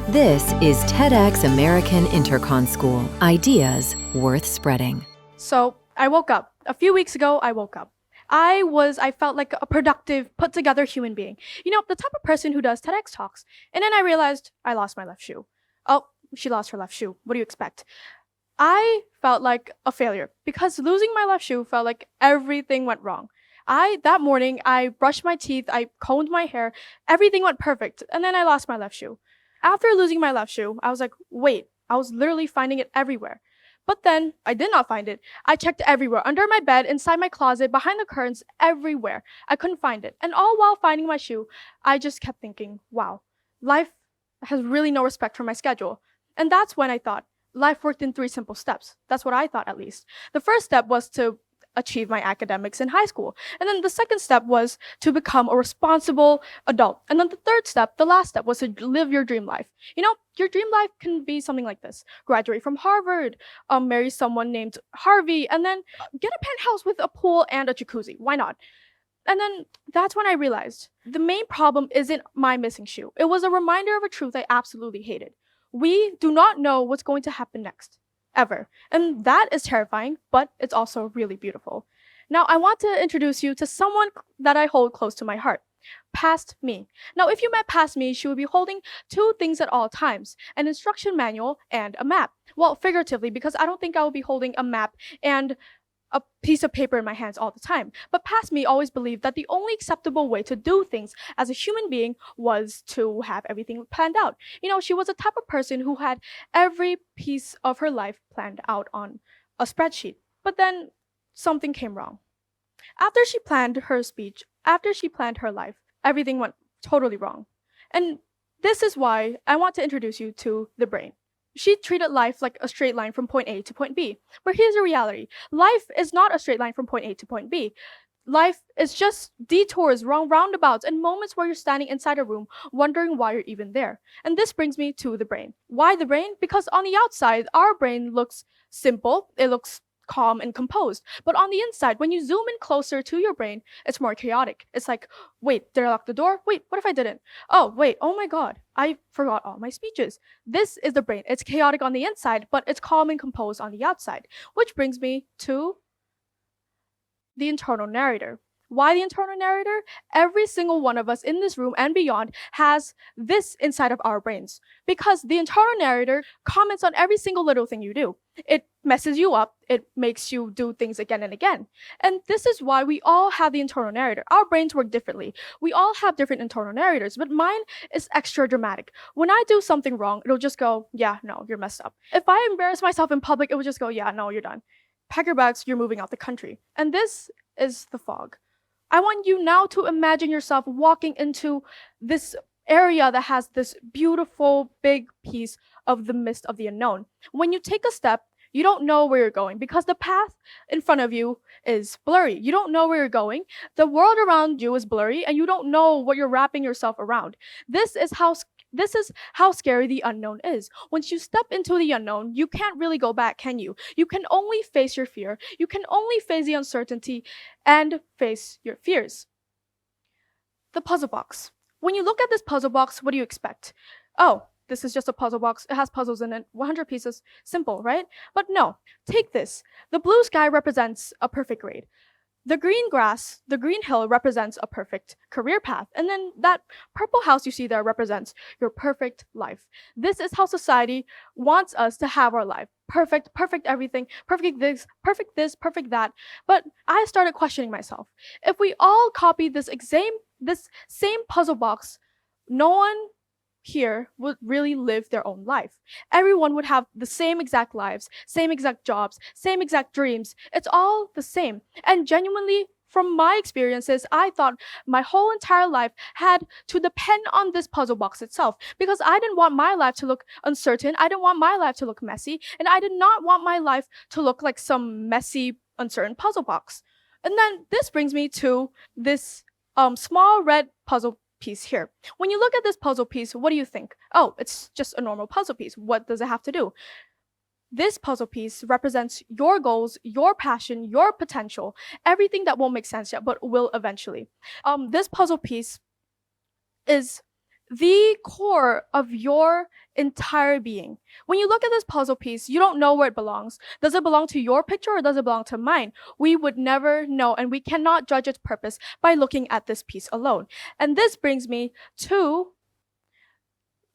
This is TEDxAmerican Intercon School. Ideas worth spreading. So I woke up. A few weeks ago, I woke up. I felt like a productive, put together human being. You know, the type of person who does TEDx talks. And then I realized I lost my left shoe. Oh, she lost her left shoe. What do you expect? I felt like a failure because losing my left shoe felt like everything went wrong. That morning, I brushed my teeth, I combed my hair, everything went perfect, and then I lost my left shoe. After losing my left shoe, I was like, wait, I was literally finding it everywhere. But then I did not find it. I checked everywhere, under my bed, inside my closet, behind the curtains, everywhere. I couldn't find it. And all while finding my shoe, I just kept thinking, wow, life has really no respect for my schedule. And that's when I thought, life worked in 3 simple steps. That's what I thought, at least. The first step was to achieve my academics in high school. And then the second step was to become a responsible adult. And then the third step, the last step, was to live your dream life. You know, your dream life can be something like this. Graduate from Harvard, marry someone named Harvey, and then get a penthouse with a pool and a jacuzzi. Why not? And then that's when I realized the main problem isn't my missing shoe. It was a reminder of a truth I absolutely hated. We do not know what's going to happen next, ever. And that is terrifying, but it's also really beautiful. Now, I want to introduce you to someone that I hold close to my heart. Past me. Now, if you met past me, she would be holding 2 things at all times, an instruction manual and a map. Well, figuratively, because I don't think I will be holding a map and a piece of paper in my hands all the time. But past me always believed that the only acceptable way to do things as a human being was to have everything planned out. You know, she was the type of person who had every piece of her life planned out on a spreadsheet. But then something came wrong. After she planned her speech, after she planned her life, everything went totally wrong. And this is why I want to introduce you to the brain. She treated life like a straight line from point A to point B. But here's the reality. Life is not a straight line from point A to point B. Life is just detours, wrong roundabouts, and moments where you're standing inside a room wondering why you're even there. And this brings me to the brain. Why the brain? Because on the outside, our brain looks simple. It looks calm and composed. But on the inside, when you zoom in closer to your brain, it's more chaotic. It's like, wait, did I lock the door? Wait, what if I didn't? Oh, wait, oh my God, I forgot all my speeches. This is the brain. It's chaotic on the inside, but it's calm and composed on the outside. Which brings me to the internal narrator. Why the internal narrator? Every single one of us in this room and beyond has this inside of our brains. Because the internal narrator comments on every single little thing you do. It messes you up. It makes you do things again and again. And this is why we all have the internal narrator. Our brains work differently. We all have different internal narrators, but mine is extra dramatic. When I do something wrong, it'll just go, yeah, no, you're messed up. If I embarrass myself in public, it will just go, yeah, no, you're done. Pack your bags, you're moving out the country. And this is the fog. I want you now to imagine yourself walking into this area that has this beautiful big piece of the mist of the unknown. When you take a step, you don't know where you're going because the path in front of you is blurry. You don't know where you're going. The world around you is blurry and you don't know what you're wrapping yourself around. This is how scary the unknown is. Once you step into the unknown, you can't really go back, can you? You can only face your fear. You can only face the uncertainty and face your fears. The puzzle box. When you look at this puzzle box, what do you expect? Oh, this is just a puzzle box. It has puzzles in it, 100 pieces. Simple, right? But no, take this. The blue sky represents a perfect grade. The green grass, the green hill represents a perfect career path. And then that purple house you see there represents your perfect life. This is how society wants us to have our life. Perfect everything, perfect this, perfect that. But I started questioning myself. If we all copy this same puzzle box, no one here would really live their own life. Everyone would have the same exact lives, same exact jobs, same exact dreams. It's all the same. And genuinely, from my experiences, I thought my whole entire life had to depend on this puzzle box itself because I didn't want my life to look uncertain. I didn't want my life to look messy. And I did not want my life to look like some messy, uncertain puzzle box. And then this brings me to this small red puzzle piece here. When you look at this puzzle piece, what do you think? Oh, it's just a normal puzzle piece. What does it have to do? This puzzle piece represents your goals, your passion, your potential, everything that won't make sense yet, but will eventually. This puzzle piece is the core of your entire being. When you look at this puzzle piece, you don't know where it belongs. Does it belong to your picture or does it belong to mine? We would never know, and we cannot judge its purpose by looking at this piece alone. And this brings me to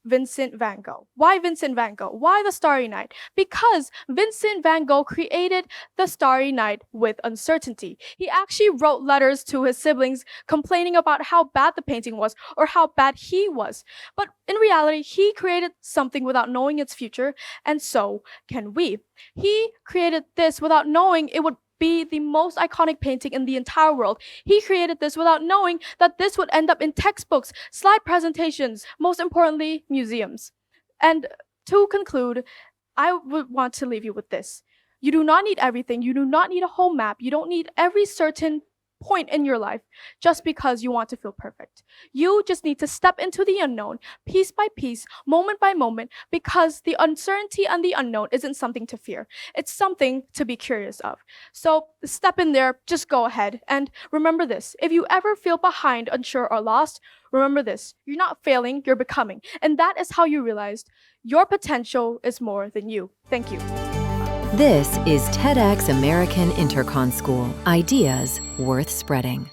Vincent van Gogh. Why Vincent van Gogh? Why the Starry Night? Because Vincent van Gogh created the Starry Night with uncertainty. He actually wrote letters to his siblings complaining about how bad the painting was or how bad he was. But in reality, he created something without knowing its future, and so can we. He created this without knowing it would be the most iconic painting in the entire world. He created this without knowing that this would end up in textbooks, slide presentations, most importantly, museums. And to conclude, I would want to leave you with this. You do not need everything. You do not need a whole map. You don't need every certain point in your life just because you want to feel perfect. You just need to step into the unknown, piece by piece, moment by moment, because the uncertainty and the unknown isn't something to fear. It's something to be curious of. So step in there, just go ahead. And remember this, if you ever feel behind, unsure, or lost, remember this, you're not failing, you're becoming. And that is how you realized your potential is more than you. Thank you. This is TEDxAmerican Intercon School. Ideas worth spreading.